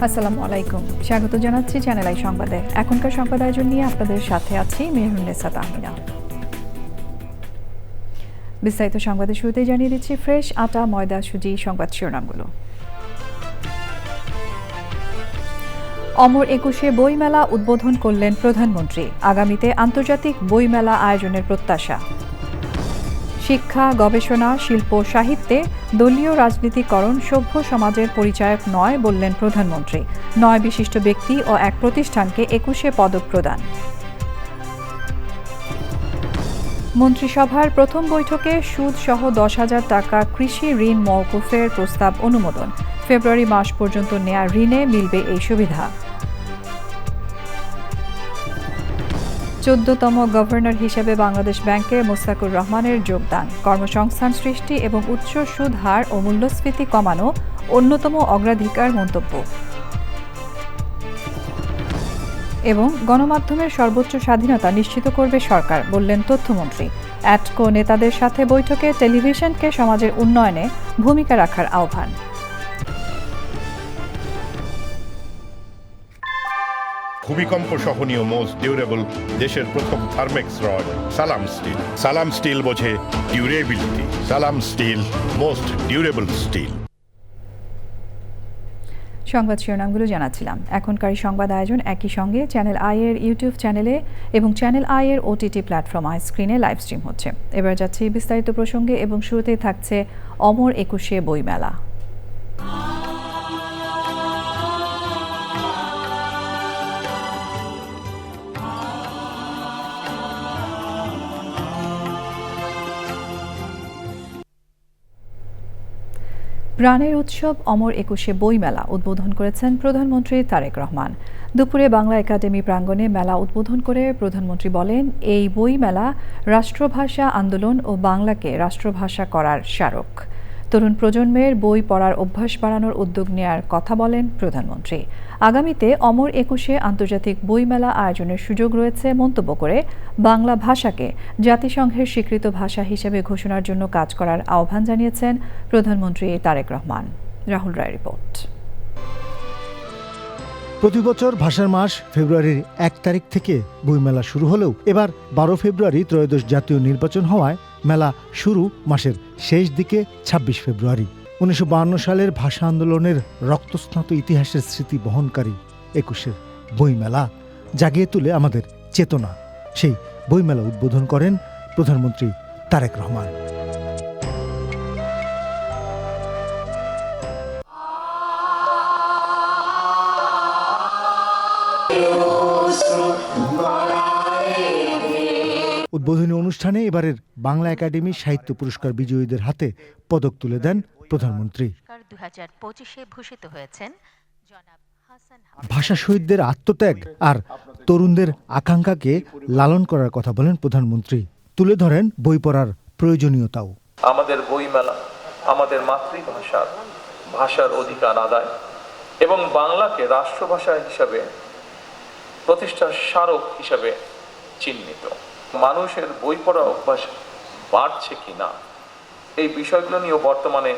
আসসালামু আলাইকুম, স্বাগত জানাচ্ছি চ্যানেল আই সংবাদে। এখনকার সংবাদ আয়োজন নিয়ে আপনাদের সাথে আছি মেহরুন্নেসা তাহমিনা। বিস্তারিত সংবাদের শুরুতে জানিয়ে দিচ্ছি ফ্রেশ আটা, ময়দা, সুজি সংবাদ শিরোনামগুলো। অমর একুশে বইমেলা উদ্বোধন করলেন প্রধানমন্ত্রী। আগামীতে আন্তর্জাতিক বইমেলা আয়োজনের প্রত্যাশা। শিক্ষা, গবেষণা, শিল্প, সাহিত্যে দলীয় রাজনীতিকরণ সভ্য সমাজের পরিচায়ক নয় বললেন প্রধানমন্ত্রী। 9 বিশিষ্ট ব্যক্তি ও এক প্রতিষ্ঠানকে 21 পদক প্রদান। মন্ত্রিসভার প্রথম বৈঠকে সুদসহ 10,000 টাকা কৃষি ঋণ মওকুফের প্রস্তাব অনুমোদন। ফেব্রুয়ারি মাস পর্যন্ত নেয়া ঋণে মিলবে এই সুবিধা। 14তম গভর্নর হিসেবে বাংলাদেশ ব্যাংকের মোস্তাকুর রহমানের যোগদান। কর্মসংস্থান সৃষ্টি এবং উচ্চ সুদ হার ও মূল্যস্ফীতি কমানো অন্যতম অগ্রাধিকার মন্তব্য। এবং গণমাধ্যমের সর্বোচ্চ স্বাধীনতা নিশ্চিত করবে সরকার বললেন তথ্যমন্ত্রী। অ্যাটকো নেতাদের সাথে বৈঠকে টেলিভিশনকে সমাজের উন্নয়নে ভূমিকা রাখার আহ্বান। ভূমিকম্প সহনীয় মোস্ট ডিউরেবল দেশের প্রথম থার্মেক্স রড সালাম স্টিল। সালাম স্টিল বোঝে ডিউরেবিলিটি। সালাম স্টিল, মোস্ট ডিউরেবল স্টিল। সংবাদ শিরোনামগুলো জানাচ্ছিলাম। এখনকার সংবাদ আয়োজন একই সঙ্গে চ্যানেল আই এর ইউটিউব চ্যানেলে এবং চ্যানেল আই এর ওটিটি প্ল্যাটফর্ম আই স্ক্রিনে লাইভ স্ট্রিম হচ্ছে। এবার যাচ্ছি বিস্তারিত প্রসঙ্গে এবং শুরুতেই থাকছে অমর একুশে বইমেলা। প্রাণের উৎসব অমর একুশে বইমেলা উদ্বোধন করেছেন প্রধানমন্ত্রী তারেক রহমান। দুপুরে বাংলা একাডেমি প্রাঙ্গণে মেলা উদ্বোধন করে প্রধানমন্ত্রী বলেন, এই বইমেলা রাষ্ট্রভাষা আন্দোলন ও বাংলাকে রাষ্ট্রভাষা করার স্মারক। তরুণ প্রজন্মের বই পড়ার অভ্যাস বাড়ানোর উদ্যোগ নেয়ার কথা বলেন প্রধানমন্ত্রী। আগামীতে অমর একুশে আন্তর্জাতিক বইমেলা আয়োজনের সুযোগ রয়েছে মন্তব্য করে বাংলা ভাষাকে জাতিসংঘের স্বীকৃত ভাষা হিসেবে ঘোষণার জন্য কাজ করার আহ্বান জানিয়েছেন প্রধানমন্ত্রী তারেক রহমান। রাহুল রায় রিপোর্ট। প্রতি বছর ভাষার মাস ফেব্রুয়ারির 1 তারিখ থেকে বইমেলা শুরু হলেও এবার 12 ফেব্রুয়ারি ত্রয়োদশ জাতীয় নির্বাচন হওয়ায় মেলা শুরু মাসের শেষ দিকে 26 ফেব্রুয়ারি। 1952 সালের ভাষা আন্দোলনের রক্তস্নাত ইতিহাসের স্মৃতি বহনকারী একুশের বইমেলা জাগিয়ে তুলে আমাদের চেতনা। সেই বইমেলা উদ্বোধন করেন প্রধানমন্ত্রী তারেক রহমান। উদ্বোধনী অনুষ্ঠানে এবারের বাংলা একাডেমি সাহিত্য পুরস্কার বিজয়ীদের হাতে পদক তুলে দেন প্রধানমন্ত্রী। 2025-এ ভূষিত হয়েছেন ভাষা শহীদদের আত্মত্যাগ আর তরুণদের আকাঙ্ক্ষাকে লালন করার কথা বলেন প্রধানমন্ত্রী। তুলে ধরেন বই পড়ার প্রয়োজনীয়তাও। আমাদের বইমেলা আমাদের মাতৃভাষার ভাষার অধিকার আদায় এবং বাংলাকে রাষ্ট্রভাষা হিসাবে প্রতিষ্ঠার স্মারক হিসাবে চিহ্নিত। মানুষের বই পড়ার অভ্যাস বাড়ছে কিনা এই বিষয়গুলো নিয়েও বর্তমানে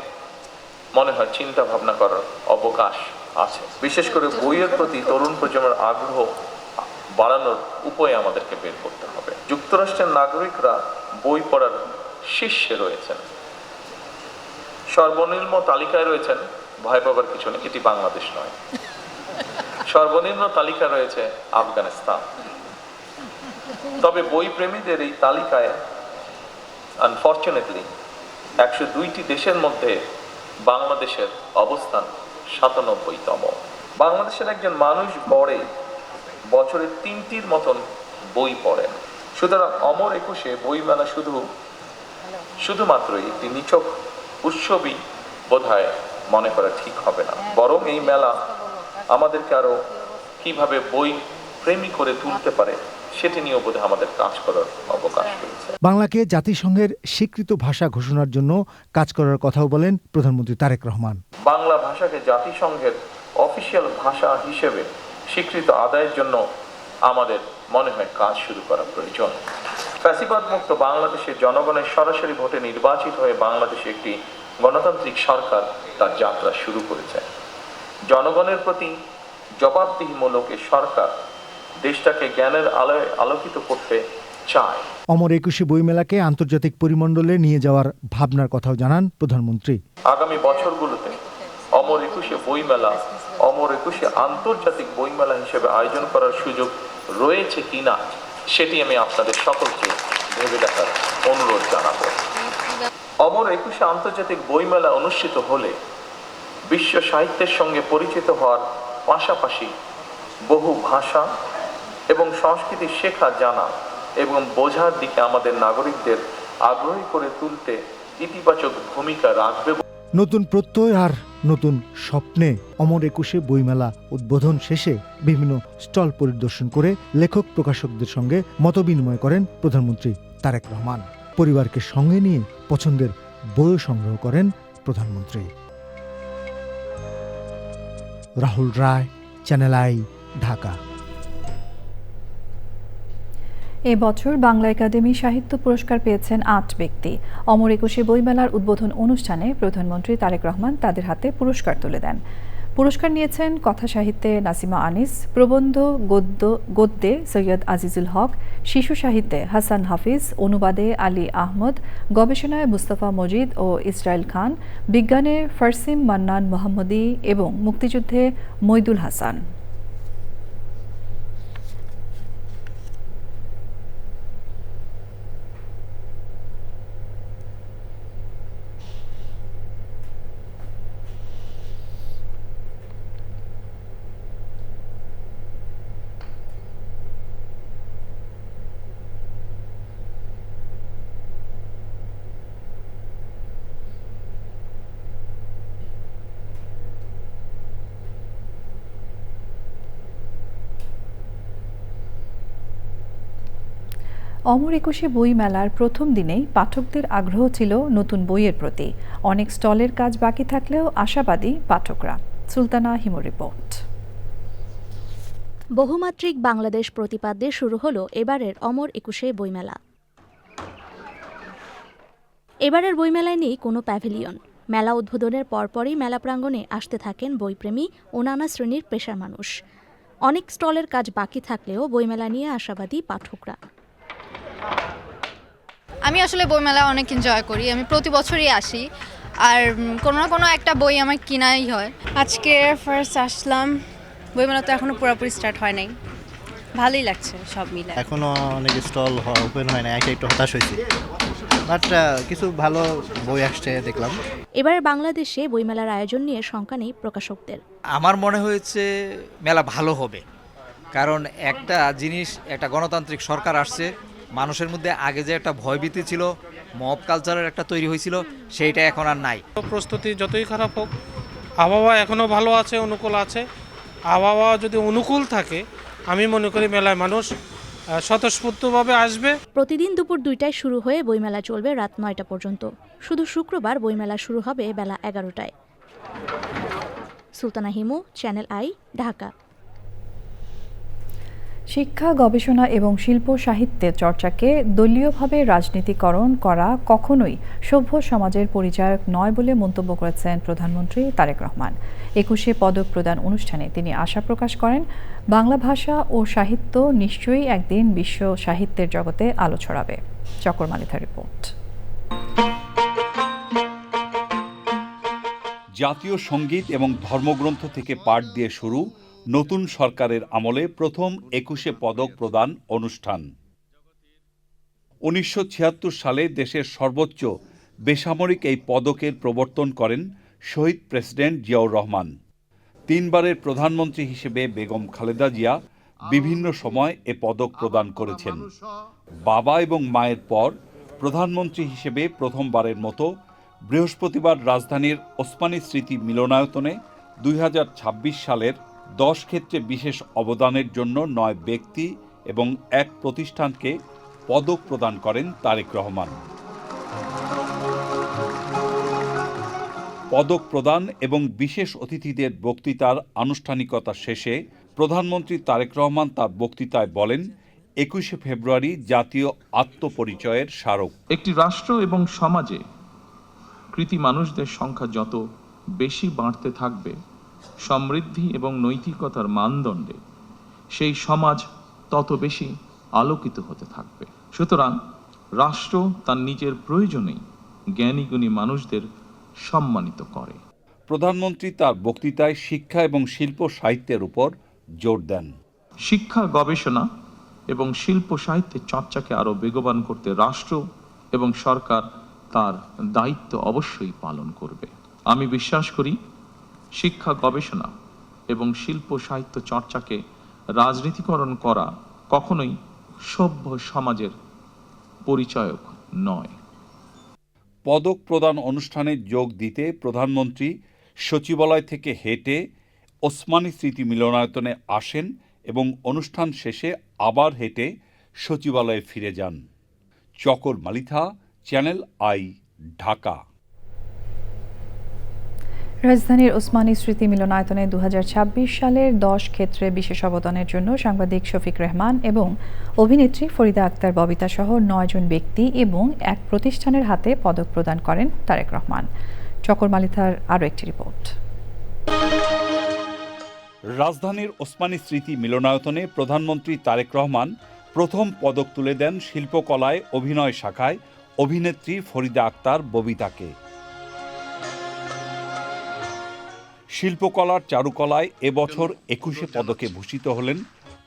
মনে হয় চিন্তা ভাবনা করার অবকাশ আছে। বিশেষ করে বইয়ের প্রতি তরুণ প্রজন্মের আগ্রহ বাড়ানোর উপায় আমাদেরকে বের করতে হবে। যুক্তরাষ্ট্রের নাগরিকরা বই পড়ার শীর্ষে রয়েছেন, সর্বনিম্ন তালিকায় রয়েছেন। ভয় পাবার কিছু নেই, এটি বাংলাদেশ নয়। সর্বনিম্ন তালিকায় রয়েছে আফগানিস্তান। তবে বই প্রেমীদের এই তালিকায় আনফরচুনেটলি 102টি দেশের মধ্যে বাংলাদেশের অবস্থান 97তম। বাংলাদেশের একজন মানুষ গড়ে বছরে 3টির মতন বই পড়েন। সুতরাং অমর একুশে বইমেলা শুধুমাত্র একটি নিছক উৎসবই বোধহয় মনে করা ঠিক হবে না, বরং এই মেলা আমাদেরকে আরো কিভাবে বই প্রেমী করে তুলতে পারে সেটি নিয়েও বোধহয় আমাদের কাজ করার অবকাশ রয়েছে। বাংলাকে জাতিসংঘের স্বীকৃত ভাষা ঘোষণার জন্য কাজ করার কথাও বলেন প্রধানমন্ত্রী তারেক রহমান। বাংলা ভাষাকে জাতিসংঘের অফিসিয়াল ভাষা হিসেবে স্বীকৃত আদায়ের জন্য আমাদের মনে হয় কাজ শুরু করা প্রয়োজন। ফ্যাসিবাদ মুক্ত বাংলাদেশের জনগণের সরাসরি ভোটে নির্বাচিত হয়ে বাংলাদেশে একটি গণতান্ত্রিক সরকার তার যাত্রা শুরু করেছে। জনগণের প্রতি জবাবদিহিমূলক এ সরকার দেশটাকে জ্ঞানের আলোয় আলোকিত করতে চায়। অমর একুশে বইমেলাকে আন্তর্জাতিক পরিমণ্ডলে নিয়ে যাওয়ার ভাবনার কথাও জানান প্রধানমন্ত্রী। আগামী বছরগুলোতে অমর একুশে বইমেলা অমর একুশে আন্তর্জাতিক বইমেলা হিসেবে আয়োজন করার সুযোগ রয়েছে কিনা সেটি আমি আপনাদের সকলকে ভেবে দেখার অনুরোধ জানাবো। অমর একুশে আন্তর্জাতিক বইমেলা অনুষ্ঠিত হলে বিশ্ব সাহিত্যের সঙ্গে পরিচিত হওয়ার পাশাপাশি বহু ভাষা এবং সংস্কৃতি শেখা, জানা এবং বোঝার দিকে আমাদের নাগরিকদের আগ্রহী করে তুলতে ইতিবাচক ভূমিকা রাখবে। নতুন প্রত্যয় আর নতুন স্বপ্নে অমর একুশে বইমেলা উদ্বোধন শেষে বিভিন্ন স্টল পরিদর্শন করে লেখক প্রকাশকদের সঙ্গে মতবিনিময় করেন প্রধানমন্ত্রী তারেক রহমান। পরিবারকে সঙ্গে নিয়ে পছন্দের বই সংগ্রহ করেন প্রধানমন্ত্রী। রাহুল রায়, চ্যানেল আই, ঢাকা। এ বছর বাংলা একাডেমি সাহিত্য পুরস্কার পেয়েছেন ৮ ব্যক্তি। অমর একুশে বইমেলার উদ্বোধন অনুষ্ঠানে প্রধানমন্ত্রী তারেক রহমান তাদের হাতে পুরস্কার তুলে দেন। পুরস্কার নিয়েছেন কথা সাহিত্যে নাসিমা আনিস, প্রবন্ধ গদ্যে সৈয়দ আজিজুল হক, শিশু সাহিত্যে হাসান হাফিজ, অনুবাদে আলী আহমদ, গবেষণায় মুস্তাফা মজিদ ও ইসরায়েল খান, বিজ্ঞানে ফারসিম মান্নান মোহাম্মদী এবং মুক্তিযুদ্ধে মইদুল হাসান। অমর একুশে বই মেলার প্রথম দিনেই পাঠকদের আগ্রহ ছিল নতুন বইয়ের প্রতি। অনেক স্টলের কাজ বাকি থাকলেও আশাবাদী পাঠকরা। সুলতানা হিমুর রিপোর্ট। বহুমাত্রিক বাংলাদেশ প্রতিপাদ্যে শুরু হলো এবারের অমর একুশে বইমেলা। এবারের বইমেলায় নেই কোনো প্যাভিলিয়ন। মেলা উদ্বোধনের পরপরই মেলা প্রাঙ্গণে আসতে থাকেন বইপ্রেমী ও নানা শ্রেণীর পেশার মানুষ। অনেক স্টলের কাজ বাকি থাকলেও বইমেলা নিয়ে আশাবাদী পাঠকরা। আমি আসলে বইমেলা অনেক এনজয় করি, আমি প্রতি বছরই আসি, আর কোনো না কোনো একটা বই আমার কিনাই হয়। আজকে ফার্স্ট আসলাম, বইমেলা তো এখনো পুরোপুরি স্টার্ট হয় নাই, ভালোই লাগছে সব মিলে। এখনো অনেক স্টল ওপেন হয় না, একটু হতাশ হয়েছি, বাট কিছু ভালো বই আসছে দেখলাম। এবার বাংলাদেশে বইমেলার আয়োজন নিয়ে শঙ্কা নেই প্রকাশকদের। আমার মনে হয়েছে মেলা ভালো হবে, কারণ একটা জিনিস, একটা গণতান্ত্রিক সরকার আসছে, মানুষের মধ্যে আগে যে একটা ভয়ভীতি ছিল, মব কালচারের একটা তৈরি হয়েছিল, সেইটা এখন আর নাই। প্রস্তুতি যতই খারাপ হোক, আবহাওয়া এখনও ভালো আছে, অনুকূল আছে। আবহাওয়া যদি অনুকূল থাকে, আমি মনে করি মেলায় মানুষ স্বতঃস্ফূর্তভাবে আসবে। প্রতিদিন দুপুর 2টায় শুরু হয়ে বইমেলা চলবে রাত 9টা পর্যন্ত। শুধু শুক্রবার বইমেলা শুরু হবে বেলা 11টায়। Sultana Himu, channel I, Dhaka. শিক্ষা, গবেষণা এবং শিল্প সাহিত্যের চর্চাকে দলীয়ভাবে রাজনীতিকরণ করা কখনোই সভ্য সমাজের পরিচায়ক নয় বলে মন্তব্য করেছেন প্রধানমন্ত্রী তারেক রহমান। 21শে পদক প্রদান অনুষ্ঠানে তিনি আশা প্রকাশ করেন, বাংলা ভাষা ও সাহিত্য নিশ্চয়ই একদিন বিশ্ব সাহিত্যের জগতে আলো ছড়াবে। চকর মালিথার রিপোর্ট। জাতীয় সঙ্গীত এবং ধর্মগ্রন্থ থেকে পাঠ দিয়ে শুরু নতুন সরকারের আমলে প্রথম 21শে পদক প্রদান অনুষ্ঠান। 1976 সালে দেশের সর্বোচ্চ বেসামরিক এই পদকের প্রবর্তন করেন শহীদ প্রেসিডেন্ট জিয়াউর রহমান। 3 বারের প্রধানমন্ত্রী হিসেবে বেগম খালেদা জিয়া বিভিন্ন সময় এ পদক প্রদান করেছেন। বাবা এবং মায়ের পর প্রধানমন্ত্রী হিসেবে প্রথমবারের মতো বৃহস্পতিবার রাজধানীর ওসমানী স্মৃতি মিলনায়তনে 2026 সালের 10 ক্ষেত্রে বিশেষ অবদানের জন্য 9 ব্যক্তি এবং 1 প্রতিষ্ঠানকে পদক প্রদান করেন তারেক রহমান। পদক প্রদান এবং বিশেষ অতিথিদের বক্তৃতার আনুষ্ঠানিকতা শেষে প্রধানমন্ত্রী তারেক রহমান তার বক্তৃতায় বলেন, 21শে ফেব্রুয়ারি জাতীয় আত্মপরিচয়ের স্মারক। একটি রাষ্ট্র এবং সমাজে কৃতি মানুষদের সংখ্যা যত বেশি বাড়তে থাকবে, সমৃদ্ধি এবং নৈতিকতার মানদণ্ডে সেই সমাজ তত বেশি আলোকিত হতে থাকবে। সুতরাং রাষ্ট্র তার নিজের প্রয়োজনেই জ্ঞানী গুণী মানুষদের সম্মানিত করে। প্রধানমন্ত্রী তার বক্তৃতায় শিক্ষা এবং শিল্প সাহিত্যের উপর জোর দেন। শিক্ষা, গবেষণা এবং শিল্প সাহিত্যের চর্চাকে আরও বেগবান করতে রাষ্ট্র এবং সরকার তার দায়িত্ব অবশ্যই পালন করবে। আমি বিশ্বাস করি শিক্ষা, গবেষণা এবং শিল্প সাহিত্য চর্চাকে রাজনীতিকরণ করা কখনোই সভ্য সমাজের পরিচায়ক নয়। পদক প্রদান অনুষ্ঠানে যোগ দিতে প্রধানমন্ত্রী সচিবালয় থেকে হেঁটে ওসমানী স্মৃতি মিলনায়তনে আসেন এবং অনুষ্ঠান শেষে আবার হেঁটে সচিবালয়ে ফিরে যান। চকর মালিথা, চ্যানেল আই, ঢাকা। রাজধানীর ওসমানী স্মৃতি মিলনায়তনে 2026 সালের 10 ক্ষেত্রে বিশেষ অবদানের জন্য সাংবাদিক শফিক রেহমান এবং অভিনেত্রী ফরিদা আক্তার ববিতা সহ 9 জন ব্যক্তি এবং এক প্রতিষ্ঠানের হাতে পদক প্রদান করেন তারেক রহমান। চকর মালিথার আরও একটি রিপোর্ট। রাজধানীর ওসমানী স্মৃতি মিলনায়তনে প্রধানমন্ত্রী তারেক রহমান প্রথম পদক তুলে দেন শিল্পকলায় অভিনয় শাখায় অভিনেত্রী ফরিদা আক্তার ববিতাকে। শিল্পকলার চারুকলায় এবছর 21 পদকে ভূষিত হলেন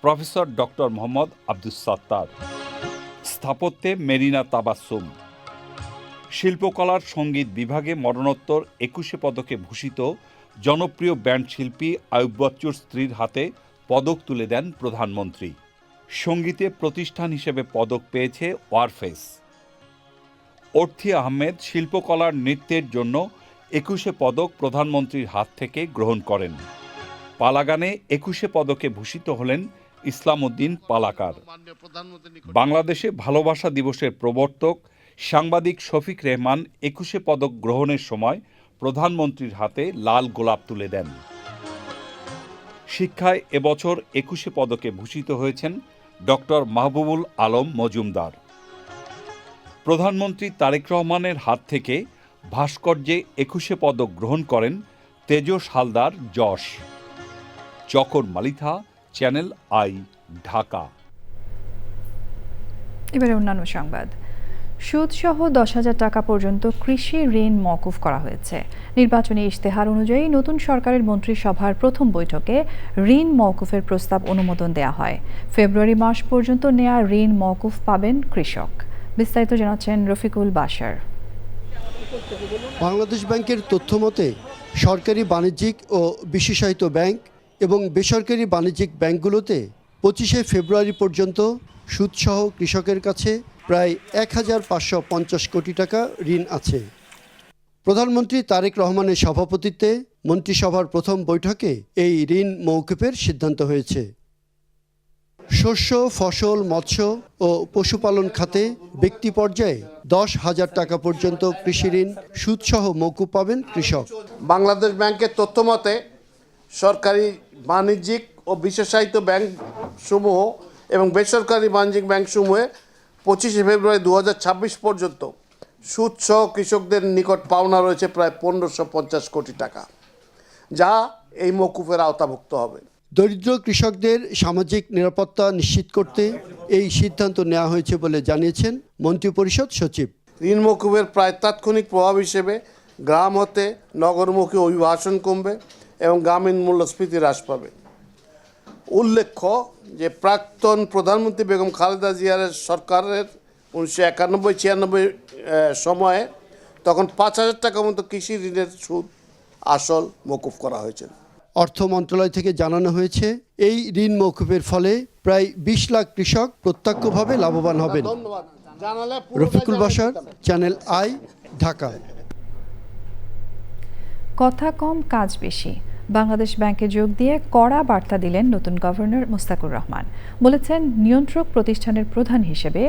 প্রফেসর ডক্টর মোহাম্মদ আব্দুস সাত্তার, স্থাপত্যে মেরিনা তাবাসসুম। শিল্পকলার সঙ্গীত বিভাগে মরণোত্তর 21 পদকে ভূষিত জনপ্রিয় ব্যান্ড শিল্পী আয়ুব বচ্চুর স্ত্রীর হাতে পদক তুলে দেন প্রধানমন্ত্রী। সঙ্গীতে প্রতিষ্ঠান হিসেবে পদক পেয়েছে ওয়ারফেস। অর্থী আহমেদ শিল্পকলার নৃত্যের জন্য 21 পদক প্রধানমন্ত্রীর হাত থেকে গ্রহণ করেন। পালাগানে 21 পদকে ভূষিত হলেন ইসলাম উদ্দিন পালাকার। বাংলাদেশে ভালোবাসা দিবসের প্রবর্তক সাংবাদিক শফিক রেহমান 21 পদক গ্রহণের সময় প্রধানমন্ত্রীর হাতে লাল গোলাপ তুলে দেন। শিক্ষায় এবছর 21 পদকে ভূষিত হয়েছেন ডক্টর মাহবুবুল আলম মজুমদার। প্রধানমন্ত্রী তারেক রহমানের হাত থেকে ভাস্কর্যে 21 পদক গ্রহণ করেন তেজস হালদার যশ। চকর মালিথা, চ্যানেল আই, ঢাকা। এবারে অন্যান্য সংবাদ। সুদসহ 10,000 টাকা পর্যন্ত কৃষি ঋণ মওকুফ করা হয়েছে। নির্বাচনী ইশতেহার অনুযায়ী নতুন সরকারের মন্ত্রিসভার প্রথম বৈঠকে ঋণ মওকুফের প্রস্তাব অনুমোদন দেওয়া হয়। ফেব্রুয়ারি মাস পর্যন্ত নেওয়া ঋণ মওকুফ পাবেন কৃষক। বিস্তারিত জানাচ্ছেন রফিকুল বাশার। বাংলাদেশ ব্যাংকের তথ্য মতে সরকারি বাণিজ্যিক ও বিশেষায়িত ব্যাংক এবং বেসরকারি বাণিজ্যিক ব্যাংকগুলোতে 25 ফেব্রুয়ারি পর্যন্ত সুদসহ কৃষকের কাছে প্রায় 1,550 কোটি টাকা ঋণ আছে। প্রধানমন্ত্রী তারেক রহমানের সভাপতিত্বে মন্ত্রিসভার প্রথম বৈঠকে এই ঋণ মওকুফের সিদ্ধান্ত হয়েছে। শস্য, ফসল, মৎস্য ও পশুপালন খাতে ব্যক্তি পর্যায়ে 10,000 টাকা পর্যন্ত কৃষি ঋণ সুদসহ মওকুফ পাবেন কৃষক। বাংলাদেশ ব্যাংকের তথ্য মতে সরকারি বাণিজ্যিক ও বিশেষায়িত ব্যাংক সমূহ এবং বেসরকারি বাণিজ্যিক ব্যাংক সমূহে 25 ফেব্রুয়ারি 2026 পর্যন্ত সুদসহ কৃষকদের নিকট পাওনা রয়েছে প্রায় 1,550 কোটি টাকা, যা এই মওকুফের আওতাভুক্ত হবে। দরিদ্র কৃষকদের সামাজিক নিরাপত্তা নিশ্চিত করতে এই সিদ্ধান্ত নেওয়া হয়েছে বলে জানিয়েছেন মন্ত্রিপরিষদ সচিব। ঋণ মওকুফের প্রায় তাৎক্ষণিক প্রভাব হিসেবে গ্রাম হতে নগরমুখী অভিবাসন কমবে এবং গ্রামীণ মূল্যস্ফীতি হ্রাস পাবে। উল্লেখ্য যে প্রাক্তন প্রধানমন্ত্রী বেগম খালেদা জিয়ার সরকারের 1991-96 সময়ে তখন 5,000 টাকা মতো কৃষি ঋণের সুদ আসল মওকুফ করা হয়েছিল। অর্থ মন্ত্রণালয় থেকে জানানো হয়েছে এই ঋণ মওকুফের ফলে প্রায় 20 লাখ কৃষক প্রত্যক্ষভাবে লাভবান হবেন। Rafiqul Bashar, channel I, Dhaka. কথা কম কাজ বেশি। বাংলাদেশ ব্যাংকে যোগ দিয়ে কড়া বার্তা দিলেন নতুন গভর্নর মুস্তাকুর রহমান। বলেছেন, নিয়ন্ত্রক প্রতিষ্ঠানের প্রধান হিসেবে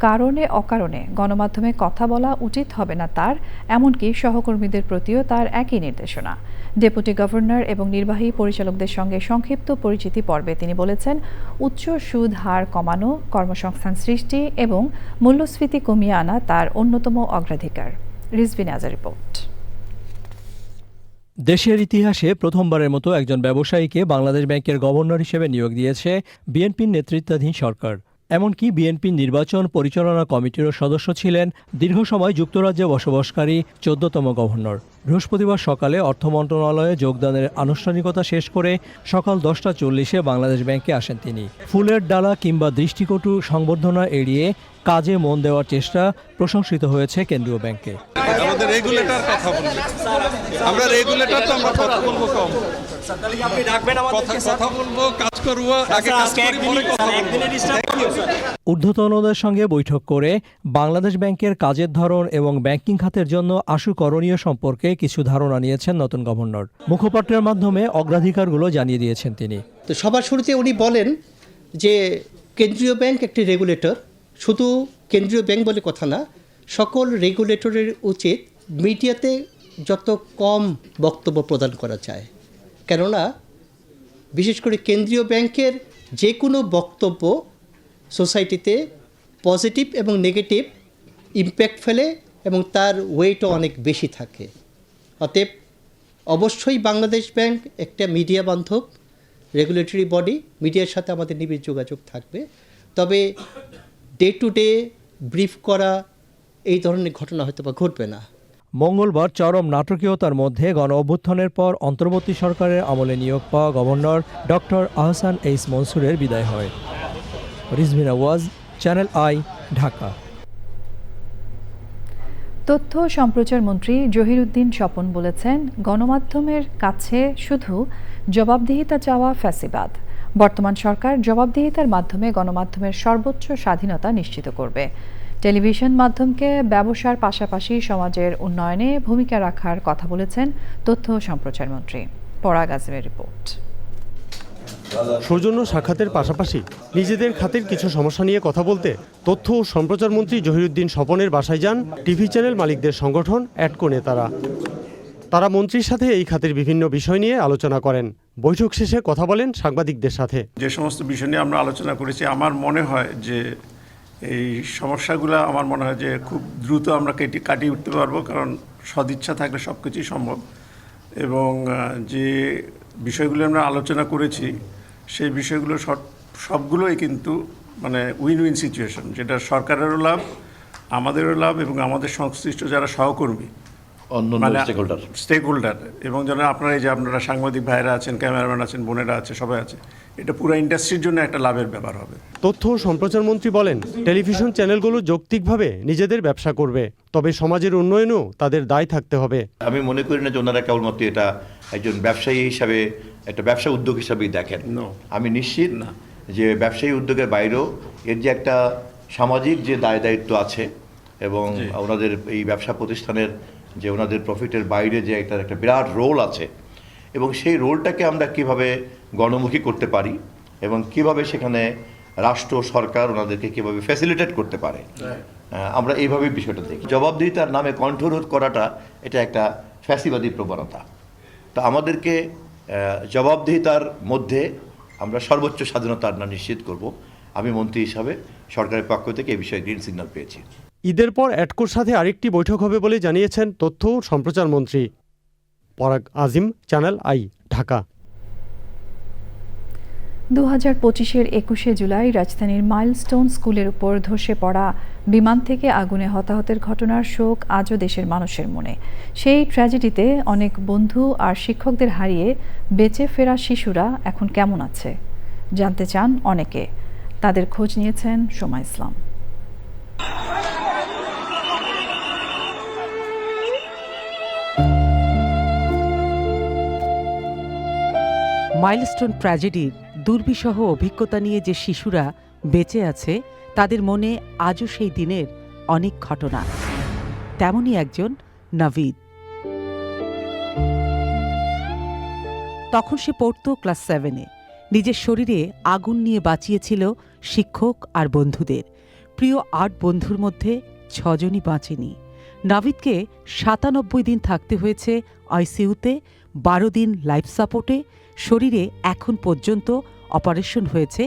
কারণে অকারণে গণমাধ্যমে কথা বলা উচিত হবে না তার, এমনকি সহকর্মীদের প্রতিও তার একই নির্দেশনা। ডেপুটি গভর্নর এবং নির্বাহী পরিচালকদের সঙ্গে সংক্ষিপ্ত পরিচিতি পর্বে তিনি বলেছেন, উচ্চ সুদ হার কমানো, কর্মসংস্থান সৃষ্টি এবং মূল্যস্ফীতি কমিয়ে আনা তার অন্যতম অগ্রাধিকার। রিজভি নাজার রিপোর্ট। দেশের ইতিহাসে প্রথমবারের মতো একজন ব্যবসায়ীকে বাংলাদেশ ব্যাংকের গভর্নর হিসেবে নিয়োগ দিয়েছে বিএনপির নেতৃত্বাধীন সরকার। এমনকি বিএনপির নির্বাচন পরিচালনা কমিটিরও সদস্য ছিলেন দীর্ঘ সময় যুক্তরাজ্যে বসবাসকারী 14তম গভর্নর। বৃহস্পতিবার সকালে অর্থ মন্ত্রণালয়ে যোগদানের আনুষ্ঠানিকতা শেষ করে সকাল 10টা 40-এ বাংলাদেশ ব্যাংকে আসেন তিনি। ফুলের ডালা কিংবা দৃষ্টিকটু সংবর্ধনা এড়িয়ে কাজে মন দেওয়ার চেষ্টা প্রশংসিত হয়েছে কেন্দ্রীয় ব্যাংকে। আমাদের রেগুলেটর কথা বলবে, আমরা রেগুলেটর তো আমরা কথা বলবো কম, কথা বলবো, কাজ করবো, আগে কাজ করি পরে কথা বলবো। ঊর্ধ্বতনদের সঙ্গে বৈঠক করে বাংলাদেশ ব্যাংকের কাজের ধরন এবং ব্যাংকিং খাতের জন্য আশু করণীয় সম্পর্কে কিছু ধারণা নিয়েছেন নতুন গভর্নর। মুখপাত্রের মাধ্যমে অগ্রাধিকারগুলো জানিয়ে দিয়েছেন তিনি। তো সবার শুরুতে উনি বলেন যে কেন্দ্রীয় ব্যাংক একটি রেগুলেটর, শুধু কেন্দ্রীয় ব্যাংক বলে কথা না, সকল রেগুলেটরের উচিত মিডিয়াতে যত কম বক্তব্য প্রদান করা যায়, কেননা বিশেষ করে কেন্দ্রীয় ব্যাংকের যে কোনো বক্তব্য সোসাইটিতে পজিটিভ এবং নেগেটিভ ইম্প্যাক্ট ফেলে এবং তার ওয়েটও অনেক বেশি থাকে। অতএব অবশ্যই বাংলাদেশ ব্যাংক একটা মিডিয়া বান্ধব রেগুলেটরি বডি, মিডিয়ার সাথে আমাদের নিবিড় যোগাযোগ থাকবে, তবে ডে টু ডে ব্রিফ করা এই ধরনের ঘটনা হয়তো বা ঘটবে না। মঙ্গলবার চরম নাটকীয়তার মধ্যে গণ অভ্যুত্থানের পর অন্তর্বর্তী সরকারের আমলে নিয়োগ পাওয়া গভর্নর ডক্টর আহসান এইচ মনসুরের বিদায় হয়। রিজভিন আওয়াজ, চ্যানেল আই, ঢাকা। তথ্য সম্প্রচার মন্ত্রী জহিরুদ্দিন স্বপন বলেছেন, গণমাধ্যমের কাছে শুধু জবাবদিহিতা চাওয়া ফ্যাসিবাদ। বর্তমান সরকার জবাবদিহিতার মাধ্যমে গণমাধ্যমের সর্বোচ্চ স্বাধীনতা নিশ্চিত করবে। টেলিভিশন মাধ্যমকে ব্যবসার পাশাপাশি সমাজের উন্নয়নে ভূমিকা রাখার কথা বলেছেন তথ্য সম্প্রচার মন্ত্রী। পরাগ আজিমের রিপোর্ট। সৌজন্য সাক্ষাতের পাশাপাশি নিজেদের খাতের কিছু সমস্যা নিয়ে কথা বলতে তথ্য ও সম্প্রচার মন্ত্রী জহিরুদ্দিন স্বপনের বাসায় যান টিভি চ্যানেল মালিকদের সংগঠন অ্যাডকো নেতারা। তারা মন্ত্রীর সাথে এই খাতের বিভিন্ন বিষয় নিয়ে আলোচনা করেন। বৈঠক শেষে কথা বলেন সাংবাদিকদের সাথে। যে সমস্ত বিষয় নিয়ে আমরা আলোচনা করেছি, আমার মনে হয় যে এই সমস্যাগুলো আমার মনে হয় যে খুব দ্রুত আমরা কাটিয়ে উঠতে পারবো, কারণ সদিচ্ছা থাকলে সব কিছুই সম্ভব। এবং যে বিষয়গুলো আমরা আলোচনা করেছি সেই বিষয়গুলো সবগুলোই কিন্তু মানে উইন উইন সিচুয়েশন, যেটা সরকারেরও লাভ, আমাদেরও লাভ এবং আমাদের সংশ্লিষ্ট যারা সহকর্মী স্টেক হোল্ডার এবং যারা আপনারা সাংবাদিক ভাইরা আছেন, ক্যামেরাম্যান আছেন, বোনেরা আছে, সবাই আছে, এটা পুরো ইন্ডাস্ট্রির জন্য একটা লাভের ব্যাপার হবে। তথ্য ও সম্প্রচার মন্ত্রী বলেন, টেলিভিশন চ্যানেলগুলো যৌক্তিকভাবে নিজেদের ব্যবসা করবে, তবে সমাজের উন্নয়নেও তাদের দায় থাকতে হবে। আমি মনে করি না যে ওনারা কেবলমাত্র এটা একজন ব্যবসায়ী হিসাবে, একটা ব্যবসা উদ্যোগ হিসাবেই দেখেন। আমি নিশ্চিত না যে ব্যবসায়ী উদ্যোগের বাইরেও এর যে একটা সামাজিক যে দায় দায়িত্ব আছে এবং ওনাদের এই ব্যবসা প্রতিষ্ঠানের যে ওনাদের প্রফিটের বাইরে যে একটা বিরাট রোল আছে, এবং সেই রোলটাকে আমরা কিভাবে গণমুখী করতে পারি এবং কিভাবে সেখানে রাষ্ট্র সরকার ওনাদেরকে কিভাবে ফ্যাসিলিটেট করতে পারে, আমরা এইভাবেই বিষয়টা দেখি। জবাবদিহিতার নামে কণ্ঠরোধ করাটা এটা একটা ফ্যাসিবাদী প্রবণতা। তো আমাদেরকে জবাবদিহিতার মধ্যে আমরা সর্বোচ্চ স্বাধীনতা নিশ্চিত করব। আমি মন্ত্রী হিসাবে সরকারের পক্ষ থেকে এই বিষয়ে গ্রিন সিগন্যাল পেয়েছি। ঈদের পর অ্যাডকোর সাথে আরেকটি বৈঠক হবে বলে জানিয়েছেন তথ্য ও সম্প্রচার মন্ত্রী। পরাগ আজিম, চ্যানেল আই, ঢাকা। 2025-এর 21শে জুলাই রাজধানীর মাইলস্টোন স্কুলের উপর ধসে পড়া বিমান থেকে আগুনে হতাহতের ঘটনার শোক আজও দেশের মানুষের মনে। সেই ট্র্যাজেডিতে অনেক বন্ধু আর শিক্ষকদের হারিয়ে বেঁচে ফেরা শিশুরা এখন কেমন আছে জানতে চান অনেকে। তাদের খোঁজ নিয়েছেন সোমা ইসলাম। মাইলস্টোন ট্র্যাজেডির দুর্বিষহ অভিজ্ঞতা নিয়ে যে শিশুরা বেঁচে আছে তাদের মনে আজও সেই দিনের অনেক ঘটনা। তেমনই একজন নাভিদ। তখন সে পড়তো ক্লাস 7-এ। নিজের শরীরে আগুন নিয়ে বাঁচিয়েছিল শিক্ষক আর বন্ধুদের। প্রিয় 8 বন্ধুর মধ্যে 6 জনই বাঁচেনি। নাভিদকে 97 দিন থাকতে হয়েছে আইসিইউতে, 12 দিন লাইফ সাপোর্টে। শরীরে এখন পর্যন্ত অপারেশন হয়েছে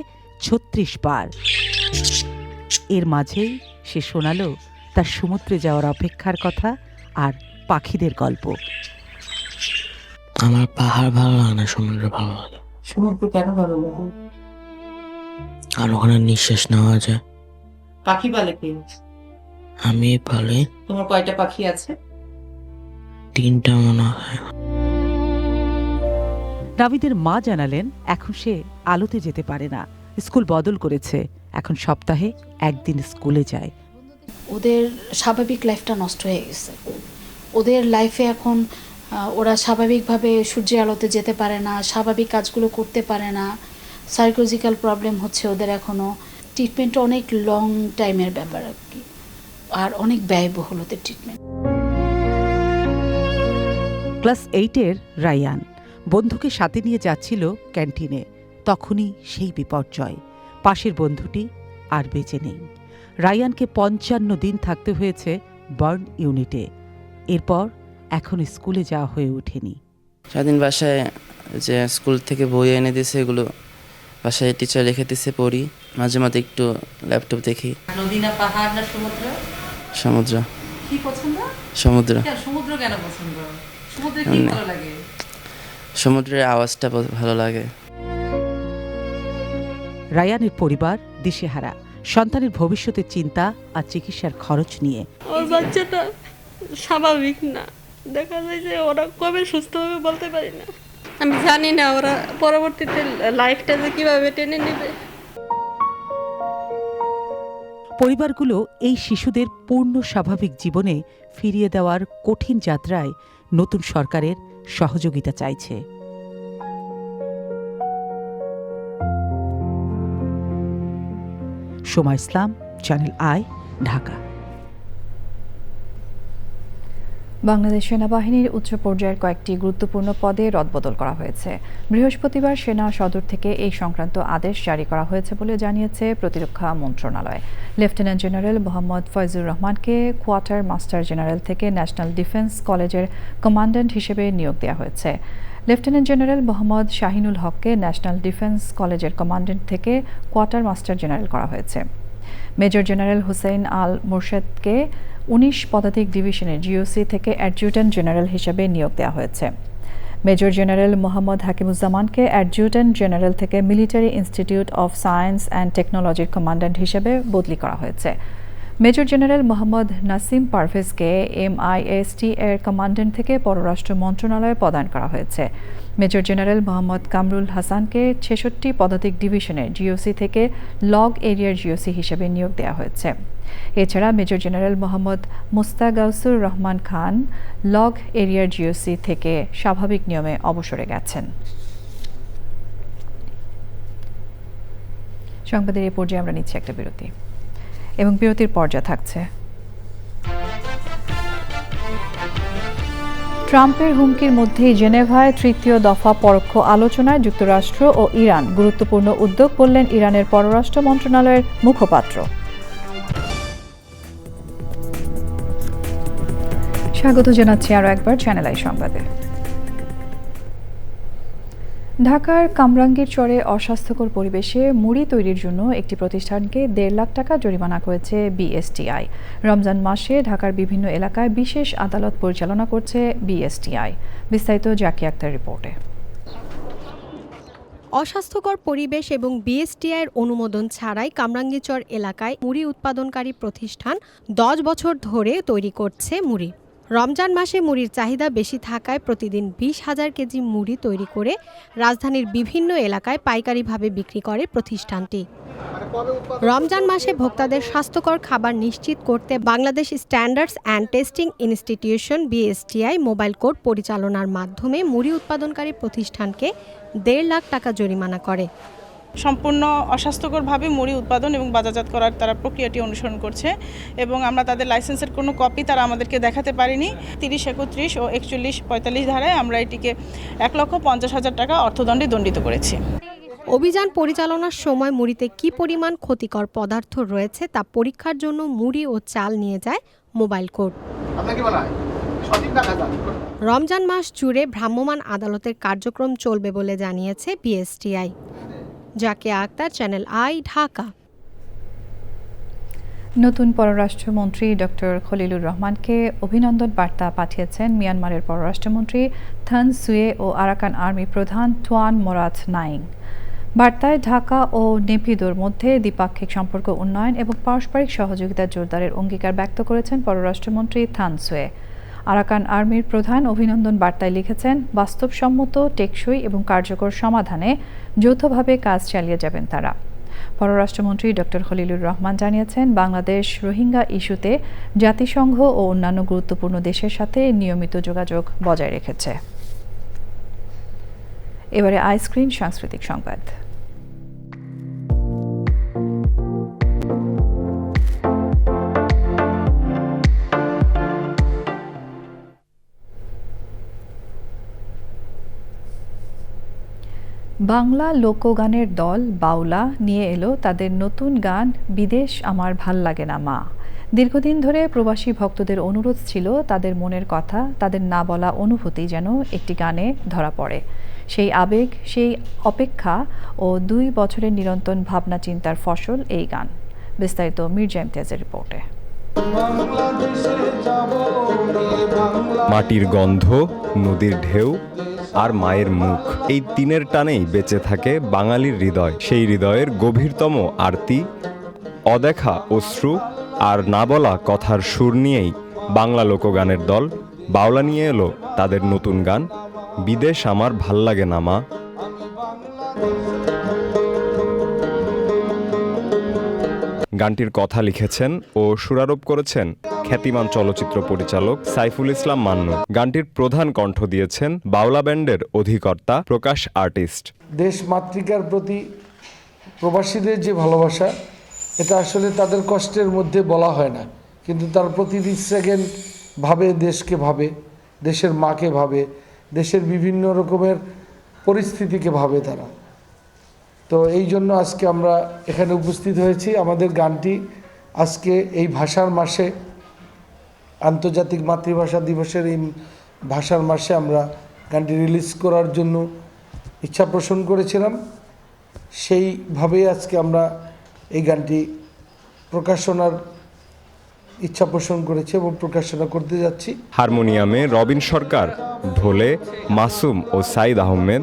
36 বার। এর মাঝেই সে শোনালো তার সমুদ্রে যাওয়ার অপেক্ষার কথা আর পাখিদের গল্প। আমার পাহাড় ভালো লাগে না, সমুদ্র ভালো লাগে। সমুদ্র কেন ভালো লাগে? আর ওখানে নিঃশ্বাস নেওয়া যায়। পাখি পালে কে? আমি পালে। তোমার কয়টা পাখি আছে? 3টা মনে হয়। নাভিদের মা জানালেন এখন সে আলোতে যেতে পারে না, স্কুল বদল করেছে, এখন সপ্তাহে একদিন স্কুলে যায়। ওদের স্বাভাবিক লাইফটা নষ্ট হয়ে গেছে। ওদের লাইফে এখন ওরা স্বাভাবিকভাবে সূর্যের আলোতে যেতে পারে না, স্বাভাবিক কাজগুলো করতে পারে না, সাইকোলজিক্যাল প্রবলেম হচ্ছে ওদের। এখনও ট্রিটমেন্ট অনেক লং টাইমের ব্যাপার আর কি, আর অনেক ব্যয়বহুল ওদের ট্রিটমেন্ট। ক্লাস 8-এর রায়ান বন্ধুকে সাথে নিয়ে যাচ্ছিল ক্যান্টিনে, তখনই সেই বিপর্যয়। পাশের বন্ধুটি আর বেঁচে নেই। রায়ানকে 55 দিন থাকতে হয়েছে বার্ন ইউনিটে। এরপর এখন স্কুলে যাওয়া হয়ে ওঠেনি। সারাদিন বাসায় যে স্কুল থেকে বই এনে দিয়েছে, এগুলো বাসায় টিচার লিখে দিয়েছে, পড়ি, মাঝে মাঝে একটু ল্যাপটপ দেখি। নদী না পাহাড় না সমুদ্র? সমুদ্র। কি পছন্দ? সমুদ্র। সমুদ্র কেন পছন্দ? সমুদ্রে কি ভালো লাগে? সমুদ্রের আওয়াজটা ভালো লাগে। রায়ানের পরিবার দিশেহারা, সন্তানের ভবিষ্যতের চিন্তা আর চিকিৎসার খরচ নিয়ে। ওর বাচ্চাটা স্বাভাবিক না, দেখা যায় যে ওরা কবে সুস্থ হবে বলতে পারি না। আমি জানি না ওরা পরবর্তীতে লাইফটা যে কিভাবে টেনে নেবে। পরিবারগুলো এই শিশুদের পূর্ণ স্বাভাবিক জীবনে ফিরিয়ে দেওয়ার কঠিন যাত্রায় নতুন সরকারের সহযোগিতা চাইছে। সোমা ইসলাম, চ্যানেল আই, ঢাকা। বাংলাদেশ সেনাবাহিনীর উচ্চ পর্যায়ের কয়েকটি গুরুত্বপূর্ণ পদে রদবদল করা হয়েছে। বৃহস্পতিবার সেনা সদর থেকে এই সংক্রান্ত আদেশ জারি করা হয়েছে বলে জানিয়েছে প্রতিরক্ষা মন্ত্রণালয়। লেফটেন্যান্ট জেনারেল মোহাম্মদ ফয়জুর রহমানকে কোয়ার্টার মাস্টার জেনারেল থেকে ন্যাশনাল ডিফেন্স কলেজের কমান্ড্যান্ট হিসেবে নিয়োগ দেওয়া হয়েছে। লেফটেন্যান্ট জেনারেল মোহাম্মদ শাহিনুল হককে ন্যাশনাল ডিফেন্স কলেজের কমান্ড্যান্ট থেকে কোয়ার্টার মাস্টার জেনারেল করা হয়েছে। মেজর জেনারেল হুসেইন আল মোরশেদকে 19 পদাতিক ডিভিশনের জিওসি থেকে অ্যাডজুট্যান্ট জেনারেল হিসেবে নিয়োগ দেওয়া হয়েছে। মেজর জেনারেল মোহাম্মদ হাকিমুজ্জামানকে অ্যাডজুট্যান্ট জেনারেল থেকে military institute of science and টেকনোলজির কমান্ড্যান্ট হিসেবে বদলি করা হয়েছে। মেজর জেনারেল মোহাম্মদ নাসিম পারভেজকে MIST এর কমান্ড্যান্ট থেকে পররাষ্ট্র মন্ত্রণালয়ে পদায়ন করা হয়েছে। মেজর জেনারেল মোহাম্মদ কামরুল হাসানকে 66 পদাতিক ডিভিশনের জিওসি থেকে লগ এরিয়ার জিওসি হিসেবে নিয়োগ দেওয়া হয়েছে। এছাড়া major general Mohammad মুস্তাগাউসুর Rahman Khan log এরিয়ার জিওসি থেকে স্বাভাবিক নিয়মে অবসরে গেছেন। সংবাদের এই পর্যায়ে আমরা নিচ্ছি একটা বিরতি, এবং বিরতির পর্যায়ে থাকছে ট্রাম্পের হুমকির মধ্যেই জেনেভায় তৃতীয় দফা পরোক্ষ আলোচনায় যুক্তরাষ্ট্র ও ইরান গুরুত্বপূর্ণ উদ্যোগ বললেন ইরানের পররাষ্ট্র মন্ত্রণালয়ের মুখপাত্র। স্বাগত জানাচ্ছি আরও একবার চ্যানেল আই সংবাদে। ঢাকার কামরাঙ্গীর চরে অস্বাস্থ্যকর পরিবেশে মুড়ি তৈরির জন্য একটি প্রতিষ্ঠানকে 1.5 লাখ টাকা জরিমানা করেছে BSTI। রমজান মাসে ঢাকার বিভিন্ন এলাকায় বিশেষ আদালত পরিচালনা করছে BSTI। বিস্তারিত জাকি আক্তার রিপোর্টে। অস্বাস্থ্যকর পরিবেশ এবং BSTI-এর অনুমোদন ছাড়াই কামরাঙ্গীরচর এলাকায় মুড়ি উৎপাদনকারী প্রতিষ্ঠান 10 বছর ধরে তৈরি করছে মুড়ি। রমজান মাসে মুড়ির চাহিদা বেশি থাকায় প্রতিদিন 20,000 কেজি মুড়ি তৈরি করে রাজধানীর বিভিন্ন এলাকায় পাইকারিভাবে বিক্রি করে প্রতিষ্ঠানটি। রমজান মাসে ভোক্তাদের স্বাস্থ্যকর খাবার নিশ্চিত করতে Bangladesh standards and testing institution BSTI mobile court পরিচালনার মাধ্যমে মুড়ি উৎপাদনকারী প্রতিষ্ঠানকে 1.5 লাখ টাকা জরিমানা করে। সম্পূর্ণ অস্বাস্থ্যকরভাবে মুড়ি উৎপাদন এবং বাজারজাত করার তারা প্রক্রিয়াটি অনুসরণ করছে এবং আমরা তাদের লাইসেন্সের কোনো কপি তারা আমাদেরকে দেখাতে পারিনি। 30, 31 ও 41, 45 ধারায় আমরা এটিকে 1,50,000 টাকা অর্থদণ্ডে দণ্ডিত করেছি। অভিযান পরিচালনার সময় মুড়িতে কী পরিমাণ ক্ষতিকর পদার্থ রয়েছে তা পরীক্ষার জন্য মুড়ি ও চাল নিয়ে যায় মোবাইল কোর্ট। রমজান মাস জুড়ে ভ্রাম্যমাণ আদালতের কার্যক্রম চলবে বলে জানিয়েছে BSTI। Zakia Akhtar, channel I, Dhaka. নতুন পররাষ্ট্রমন্ত্রী ডক্টর খলিলুর রহমানকে অভিনন্দন বার্তা পাঠিয়েছেন মিয়ানমারের পররাষ্ট্রমন্ত্রী থান সুয়ে ও আরাকান আর্মি প্রধান টুয়ান মোরাত নাইং। বার্তায় ঢাকা ও নেপিদোর মধ্যে দ্বিপাক্ষিক সম্পর্ক উন্নয়ন এবং পারস্পরিক সহযোগিতা জোরদারের অঙ্গীকার ব্যক্ত করেছেন পররাষ্ট্রমন্ত্রী থান সুয়ে। আরাকান আর্মির প্রধান অভিনন্দন বার্তায় লিখেছেন, বাস্তবসম্মত, টেকসই এবং কার্যকর সমাধানে যৌথভাবে কাজ চালিয়ে যাবেন তারা। পররাষ্ট্রমন্ত্রী ডক্টর খলিলুর রহমান জানিয়েছেন, বাংলাদেশ রোহিঙ্গা ইস্যুতে জাতিসংঘ ও অন্যান্য গুরুত্বপূর্ণ দেশের সাথে নিয়মিত যোগাযোগ বজায় রেখেছে। এবারে আইস্ক্রিন সাংস্কৃতিক সংবাদ। বাংলা লোকগানের দল বাউলা নিয়ে এলো তাদের নতুন গান বিদেশ আমার ভাল লাগে না মা। দীর্ঘদিন ধরে প্রবাসী ভক্তদের অনুরোধ ছিল তাদের মনের কথা, তাদের না বলা অনুভূতি যেন একটি গানে ধরা পড়ে। সেই আবেগ, সেই অপেক্ষা ও 2 বছরের নিরন্তর ভাবনা চিন্তার ফসল এই গান। বিস্তারিত মির্জা ইমতিয়াজের রিপোর্টে। মাটির গন্ধ, নদীর ঢেউ আর মায়ের মুখ, এই তিনের টানেই বেঁচে থাকে বাঙালির হৃদয়। সেই হৃদয়ের গভীরতম আরতি, অদেখা অশ্রু আর না বলা কথার সুর নিয়েই বাংলা লোকগানের দল বাউলা নিয়ে এলো তাদের নতুন গান বিদেশ আমার ভাল লাগে না মা। গানটির কথা লিখেছেন ও সুরারোপ করেছেন খ্যাতিমান চলচ্চিত্র পরিচালক সাইফুল ইসলাম মান্নু। গানটির প্রধান কণ্ঠ দিয়েছেন বাউলা ব্যান্ডের অধিকর্তা প্রকাশ আর্টিস্ট। দেশ মাতৃকার প্রতি প্রবাসীদের যে ভালোবাসা, এটা আসলে তাদের কষ্টের মধ্যে বলা হয় না, কিন্তু তার প্রতিটি সেকেন্ড ভাবে দেশকে, ভাবে দেশের মাকে, ভাবে দেশের বিভিন্ন রকমের পরিস্থিতিকে ভাবে তারা। তো এই জন্য আজকে আমরা এখানে উপস্থিত হয়েছি। আমাদের গানটি আজকে এই ভাষার মাসে, আন্তর্জাতিক মাতৃভাষা দিবসের এই ভাষার মাসে আমরা গানটি রিলিজ করার জন্য ইচ্ছা পোষণ করেছিলাম। সেইভাবেই আজকে আমরা এই গানটি প্রকাশনার ইচ্ছা পোষণ করেছি এবং প্রকাশনা করতে যাচ্ছি। হারমোনিয়ামে রবিন সরকার, ঢোলে মাসুম ও সাইদ আহমেদ,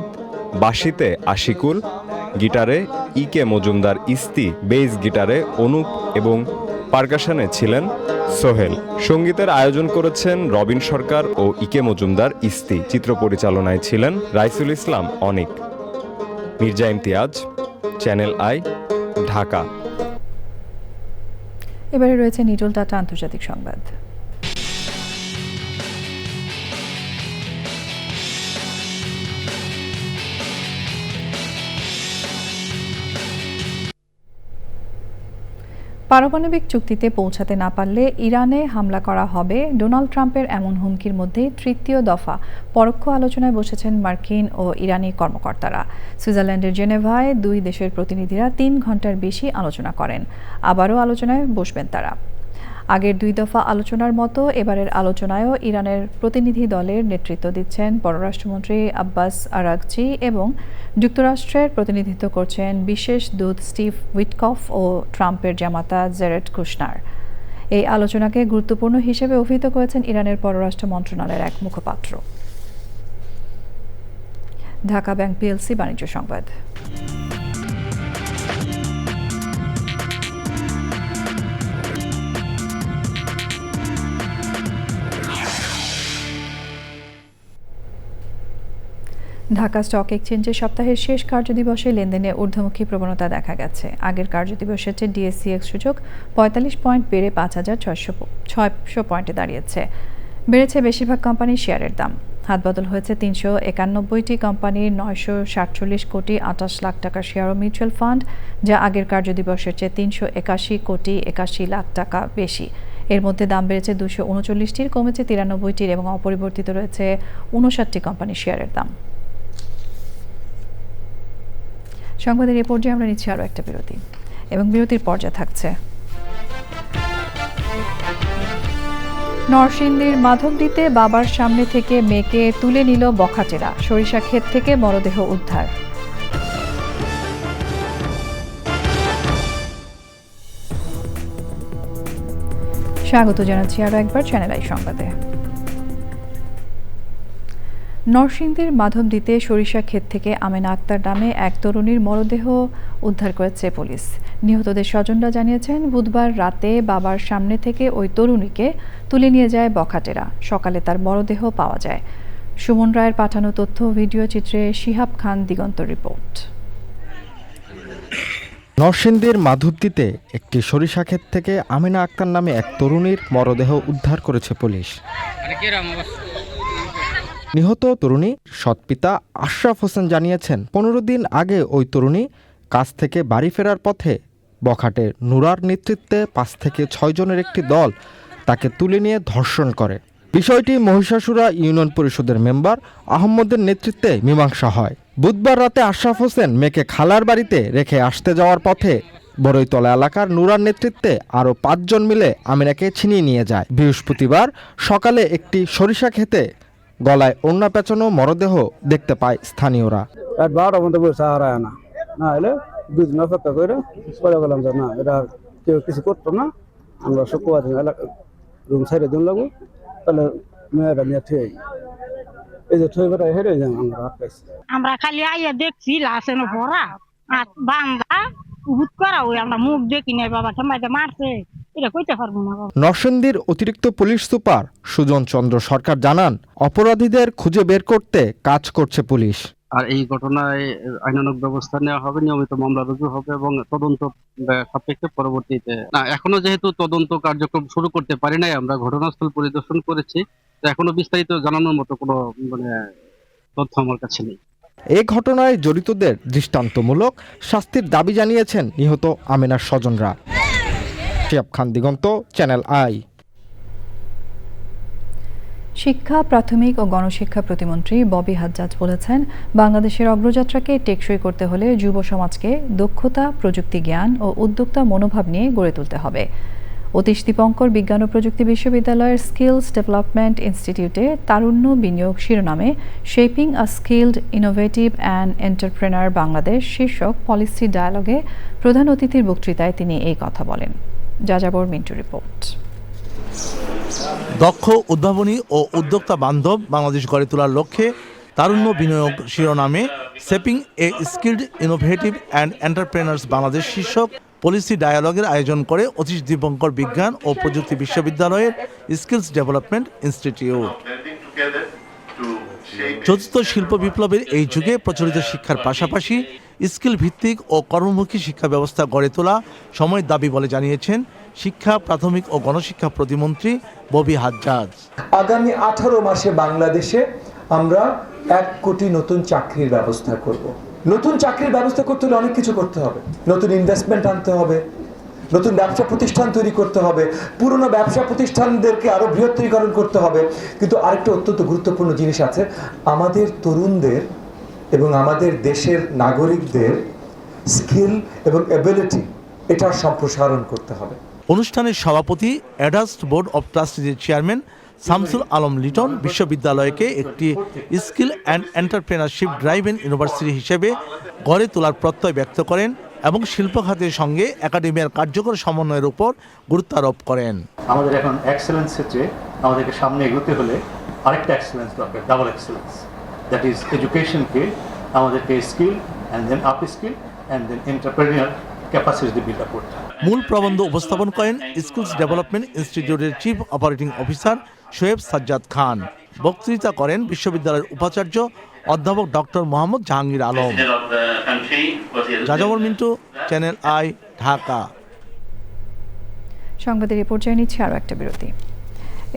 বাঁশিতে আশিকুল, গিটারে ইকে মজুমদার ইস্তি, বেস গিটারে অনুপ এবং পারকাশনে ছিলেন সোহেল। সঙ্গীতের আয়োজন করেছেন রবিন সরকার ও ইকে মজুমদার ইস্তি। চিত্র পরিচালনায় ছিলেন রাইসুল ইসলাম অনিক। Mirza Imtiaz, channel I, Dhaka. এবারে রয়েছে নিটল টাটা আন্তর্জাতিক সংবাদ। পারমাণবিক চুক্তিতে পৌঁছাতে না পারলে ইরানে হামলা করা হবে, ডোনাল্ড ট্রাম্পের এমন হুমকির মধ্যে তৃতীয় দফা পরোক্ষ আলোচনায় বসেছেন মার্কিন ও ইরানি কর্মকর্তারা। সুইজারল্যান্ডের জেনেভায় 2 দেশের প্রতিনিধিরা 3 ঘন্টার বেশি আলোচনা করেন। আবারও আলোচনায় বসবেন তারা। আগের 2 দফা আলোচনার মতো এবারের আলোচনায়ও ইরানের প্রতিনিধি দলের নেতৃত্ব দিচ্ছেন পররাষ্ট্রমন্ত্রী আব্বাস আরাগচি এবং যুক্তরাষ্ট্রের প্রতিনিধিত্ব করছেন বিশেষ দূত স্টিভ উইটকফ ও ট্রাম্পের জামাতা জেরেড কুশনার। এই আলোচনাকে গুরুত্বপূর্ণ হিসেবে অভিহিত করেছেন ইরানের পররাষ্ট্র মন্ত্রণালয়ের এক মুখপাত্র। ঢাকা ব্যাংক পিএলসি বাণিজ্য সংবাদ। ঢাকা স্টক এক্সচেঞ্জে সপ্তাহের শেষ কার্যদিবসে লেনদেনে ঊর্ধ্বমুখী প্রবণতা দেখা গেছে। আগের কার্যদিবসের চেয়ে ডিএসসিএক্স সূচক 45 পয়েন্ট বেড়ে 5,600 পয়েন্টে দাঁড়িয়েছে। বেড়েছে বেশিরভাগ কোম্পানির শেয়ারের দাম। হাতবদল হয়েছে 391টি কোম্পানির 947 কোটি 28 লাখ টাকার শেয়ার ও মিউচুয়াল ফান্ড, যা আগের কার্যদিবসের চেয়ে 381 কোটি 81 লাখ টাকা বেশি। এর মধ্যে দাম বেড়েছে 239টির, কমেছে 93টির এবং অপরিবর্তিত রয়েছে 59টি কোম্পানির শেয়ারের দাম। সংবাদের এ পর্যায়ে আমরা নিচ্ছি আরও একটা বিরতি এবং বিরতির পর্যায়ে থাকছে নরসিংদীর মাধবদীতে বাবার সামনে থেকে মেয়েকে তুলে নিল বখাটেরা, সরিষা ক্ষেত থেকে মরদেহ উদ্ধার। স্বাগত জানাচ্ছি আরও একবার চ্যানেল আই সংবাদে। নরসিংদীর মাধবদীতে সরিষা ক্ষেত থেকে আমেনা আক্তার নামে এক তরুণীর মরদেহ উদ্ধার করেছে পুলিশ। নিহতদের স্বজনরা জানিয়েছেন, বুধবার রাতে বাবার সামনে থেকে ওই তরুণীকে তুলে নিয়ে যায় বখাটেরা। সকালে তার মরদেহ পাওয়া যায়। সুমন রায়ের পাঠানো তথ্য ভিডিও চিত্রে শিহাব খান দিগন্তর রিপোর্ট। নরসিংদীর মাধবদীতে একটি সরিষা ক্ষেত থেকে আমেনা আক্তার নামে এক তরুণীর মরদেহ উদ্ধার করেছে পুলিশ। নিহত তরুণী সৎপিতা আশরাফ হোসেন জানিয়েছেন, 15 দিন আগে ওই তরুণী কাজ থেকে বাড়ি ফেরার পথে বখাটের নুরার নেতৃত্বে 5 থেকে 6 জনের একটি দল তাকে তুলে নিয়ে ধর্ষণ করে। বিষয়টি মহিষাসুরা ইউনিয়ন পরিষদের মেম্বার আহমদের নেতৃত্বে মীমাংসা হয়। বুধবার রাতে আশরাফ হোসেন মেয়েকে খালার বাড়িতে রেখে আসতে যাওয়ার পথে বড়ইতলা এলাকার নুরার নেতৃত্বে আরও 5 জন মিলে আমিনাকে ছিনিয়ে নিয়ে যায়। বৃহস্পতিবার সকালে একটি সরিষা ক্ষেতে গলায় ওড়না পেঁচানো মরদেহ দেখতে পায় স্থানীয়রা। কেউ কিছু করতো না, আমরা শুক্রবার রুম সাইডে দিন লাগবো, তাহলে মেয়েরা নিয়ে ঠিক এই যে ঠেবে হেরে যাই আমরা খালি আইয়া দেখছি লাশের ভরা আর বান্ধা উহুত করা ওই আমরা মুখ দেখি নাই বাবা সমাজে মারছে এটা কইতে পারবো না। নরসিংদীর অতিরিক্ত পুলিশ সুপার সুজন চন্দ্র সরকার জানান, অপরাধীদের খুঁজে বের করতে কাজ করছে পুলিশ। আর এই ঘটনায় আইনানুগ ব্যবস্থা নেওয়া হবে, নিয়মিত মামলা রুজু হবে এবং তদন্ত সাপেক্ষে পরবর্তীতে এখনো যেহেতু তদন্ত কার্যক্রম শুরু করতে পারি নাই, আমরা ঘটনাস্থল পরিদর্শন করেছি, এখনো বিস্তারিত জানানোর মতো কোনো তথ্য আমার কাছে নেই। এই ঘটনায় জড়িতদের দৃষ্টান্তমূলক শাস্তির দাবি জানিয়েছেন নিহত আমেনার স্বজনরা। শিহাব খান দিগন্ত, চ্যানেল আই। শিক্ষা, প্রাথমিক ও গণশিক্ষা প্রতিমন্ত্রী ববি হাজ্জাজ বলেছেন, বাংলাদেশের অগ্রযাত্রাকে টেকসই করতে হলে যুব সমাজকে দক্ষতা, প্রযুক্তি জ্ঞান ও উদ্যোক্তা মনোভাব নিয়ে গড়ে তুলতে হবে। অতীশ দীপঙ্কর বিজ্ঞান ও প্রযুক্তি বিশ্ববিদ্যালয়ের স্কিলস ডেভেলপমেন্ট ইনস্টিটিউটে তারুণ্য বিনিয়োগ শিরোনামে shaping a skilled, innovative and entrepreneur Bangladesh শীর্ষক পলিসি ডায়ালগে প্রধান অতিথির বক্তৃতায় তিনি এই কথা বলেন। যাযাবর মিন্টু রিপোর্ট। দক্ষ, উদ্ভাবনী ও উদ্যোক্তা বান্ধব বাংলাদেশ গড়ে তোলার লক্ষ্যে তারুণ্য বিনিয়োগ শিরোনামে shaping A skilled, innovative and entrepreneurs Bangladesh শীর্ষক পলিসি ডায়ালগের আয়োজন করে অতীশ দীপঙ্কর বিজ্ঞান ও প্রযুক্তি বিশ্ববিদ্যালয়ের স্কিলস ডেভেলপমেন্ট ইনস্টিটিউট। চতুর্থ শিল্প বিপ্লবের এই যুগে প্রচলিত শিক্ষার পাশাপাশি স্কিল ভিত্তিক ও কর্মমুখী শিক্ষা ব্যবস্থা গড়ে তোলা সময়ের দাবি বলে জানিয়েছেন শিক্ষা, প্রাথমিক ও গণশিক্ষা প্রতিমন্ত্রী ববি হাজ্জাজ। আগামী 18 মাসে বাংলাদেশে আমরা 1 কোটি নতুন চাকরির ব্যবস্থা করব। নতুন চাকরির ব্যবস্থা করতে হলে অনেক কিছু করতে হবে। নতুন ইনভেস্টমেন্ট আনতে হবে, নতুন ব্যবসা প্রতিষ্ঠান তৈরি করতে হবে, পুরনো ব্যবসা প্রতিষ্ঠানদেরকে আরো বৃহত্তরীকরণ করতে হবে। কিন্তু আরেকটা অত্যন্ত গুরুত্বপূর্ণ জিনিস আছে, আমাদের তরুণদের এবং আমাদের দেশের নাগরিকদের স্কিল এবং এবিলিটি এটার সম্প্রসারণ করতে হবে। অনুষ্ঠানের সভাপতি অ্যাডাস্ট বোর্ড অব ট্রাস্টিজের চেয়ারম্যান শামসুল আলম লিটন বিশ্ববিদ্যালয়কে একটি skill and entrepreneurship driven university হিসেবে গড়ে তোলার প্রত্যয় ব্যক্ত করেন এবং শিল্প খাতের সঙ্গে একাডেমিয়ার কার্যকর সমন্বয়ের উপর গুরুত্ব আরোপ করেন। আমাদের এখন এক্সেলেন্স ক্ষেত্রে আমাদেরকে সামনে এগোতে হলে আরেকটা এক্সেলেন্স দরকার, ডাবল এক্সেলেন্স, দ্যাট ইজ এডুকেশনকে আমাদেরকে skill and then up skill and then entrepreneur capacity build up করতে হবে। মূল প্রবন্ধ উপস্থাপন করেন স্কিলস ডেভেলপমেন্ট ইনস্টিটিউটের chief operating officer Shoaib Sajjad Khan. বক্তৃতা করেন বিশ্ববিদ্যালয়ের উপাচার্য অধ্যাপক ডক্টর মোহাম্মদ জাহাঙ্গীর আলম। যাযাবর মিন্টু, চ্যানেল আই, ঢাকা। সংবাদের এই পর্যায়ে নিচ্ছে আরও একটা বিরতি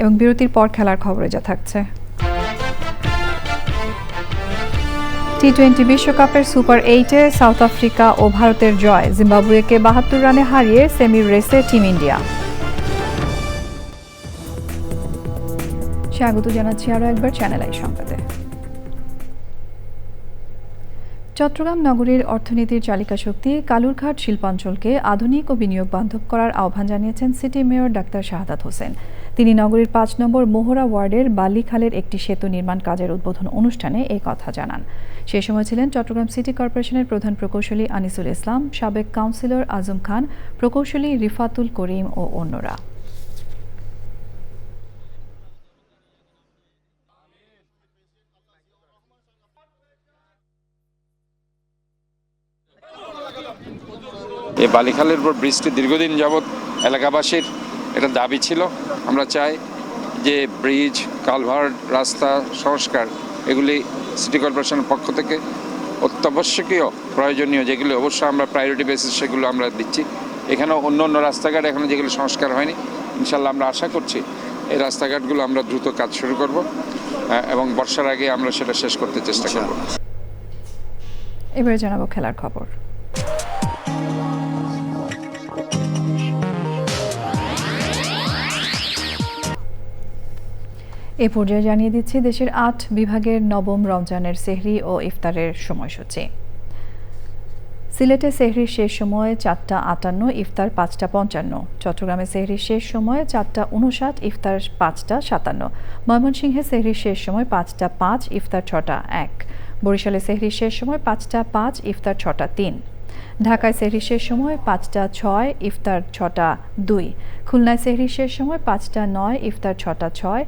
এবং বিরতির পর খেলার খবরে যা থাকছে। টি-20 বিশ্বকাপের সুপার 8-এ সাউথ আফ্রিকা ও ভারতের জয়, জিম্বাবুয়েকে 72 রানে হারিয়ে সেমির রেসে টিম ইন্ডিয়া। স্বাগত জানাচ্ছি আরও একবার চ্যানেল আই সংবাদে। চট্টগ্রাম নগরীর অর্থনীতির চালিকা শক্তি কালুরঘাট শিল্পাঞ্চলকে আধুনিক ও বিনিয়োগ বান্ধব করার আহ্বান জানিয়েছেন city mayor doctor Shahadat Hossain. তিনি নগরীর 5 নম্বর মোহরা ওয়ার্ডের বালিখালের একটি সেতু নির্মাণ কাজের উদ্বোধন অনুষ্ঠানে এই কথা জানান। সে সময় ছিলেন চট্টগ্রাম সিটি কর্পোরেশনের প্রধান প্রকৌশলী আনিসুল ইসলাম, সাবেক কাউন্সিলর আজম খান, প্রকৌশলী রিফাতুল করিম ও অন্যরা। এই বালিখালের উপর ব্রিজটি দীর্ঘদিন যাবৎ এলাকাবাসীর এটা দাবি ছিল। আমরা চাই যে ব্রিজ, কালভার্ট, রাস্তা সংস্কার এগুলি সিটি কর্পোরেশনের পক্ষ থেকে অত্যাবশ্যকীয় প্রয়োজনীয় যেগুলি অবশ্যই আমরা প্রায়োরিটি বেসিস সেগুলো আমরা দিচ্ছি। এখানেও অন্য অন্য রাস্তাঘাট এখনো যেগুলো সংস্কার হয়নি, ইনশাল্লাহ আমরা আশা করছি এই রাস্তাঘাটগুলো আমরা দ্রুত কাজ শুরু করব এবং বর্ষার আগে আমরা সেটা শেষ করতে চেষ্টা করব। এবারে জানাবো খেলার খবর। এ পর্যায়ে জানিয়ে দিচ্ছি দেশের ৮ বিভাগের নবম রমজানের সেহরি ও ইফতারের সময়সূচি। সিলেটে সেহরির শেষ সময় ৪টা৫৮, ইফতার ৫টা৫৫। চট্টগ্রামে সেহরির শেষ সময় ৪টা৫৯, ইফতার ৫টা৫৭। ময়মনসিংহে সেহরির শেষ সময় ৫টা৫, ইফতার ৬টা১। বরিশালে সেহরির শেষ সময় ৫টা৫, ইফতার ৬টা৩। ঢাকায় সেহরির শেষ সময় ৫টা৬, ইফতার ৬টা২। খুলনায় সেহরির শেষ সময় ৫টা৯, ইফতার ৬টা৬।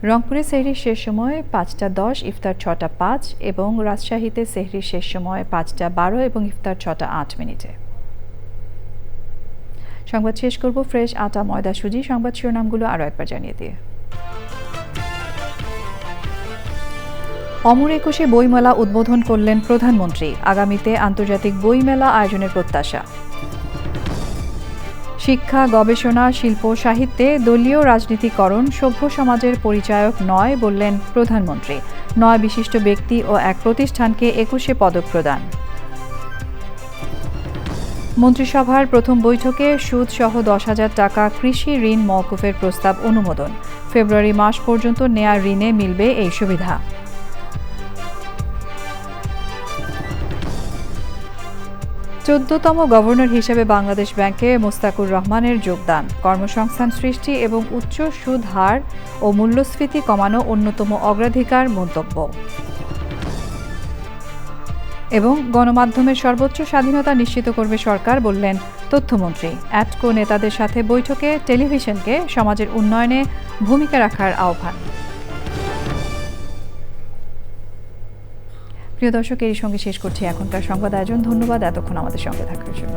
রংপুরে সেহরির শেষ সময় ৫টা১০, ইফতার ৬টা৫ এবং রাজশাহীতে সেহরির শেষ সময় ৫টা১২ এবং ইফতার ৬টা৮। সংবাদ শেষ করব ফ্রেশ আটা ময়দা সুজি সংবাদ শিরোনামগুলো আরও একবার জানিয়ে দিয়ে। অমর একুশে বইমেলা উদ্বোধন করলেন প্রধানমন্ত্রী। আগামীতে আন্তর্জাতিক বইমেলা আয়োজনের প্রত্যাশা। শিক্ষা, গবেষণা, শিল্প, সাহিত্যে দলীয় রাজনীতিকরণ সভ্য সমাজের পরিচায়ক নয় বললেন প্রধানমন্ত্রী। ৯ বিশিষ্ট ব্যক্তি ও এক প্রতিষ্ঠানকে ২১শে পদক প্রদান। মন্ত্রিসভার প্রথম বৈঠকে সুদসহ ১০,০০০ টাকা কৃষি ঋণ মওকুফের প্রস্তাব অনুমোদন। ফেব্রুয়ারি মাস পর্যন্ত নেয়া ঋণে মিলবে এই সুবিধা। ১৪তম গভর্নর হিসেবে বাংলাদেশ ব্যাংকে মোস্তাকুর রহমানের যোগদান। কর্মসংস্থান সৃষ্টি এবং উচ্চ সুদ হার ও মূল্যস্ফীতি কমানো অন্যতম অগ্রাধিকার মন্তব্য। এবং গণমাধ্যমের সর্বোচ্চ স্বাধীনতা নিশ্চিত করবে সরকার বললেন তথ্যমন্ত্রী। অ্যাটকো নেতাদের সাথে বৈঠকে টেলিভিশনকে সমাজের উন্নয়নে ভূমিকা রাখার আহ্বান। প্রিয় দর্শক, এরই সঙ্গে শেষ করছি এখনকার সংবাদ আয়োজন। ধন্যবাদ এতক্ষণ আমাদের সঙ্গে থাকার জন্য।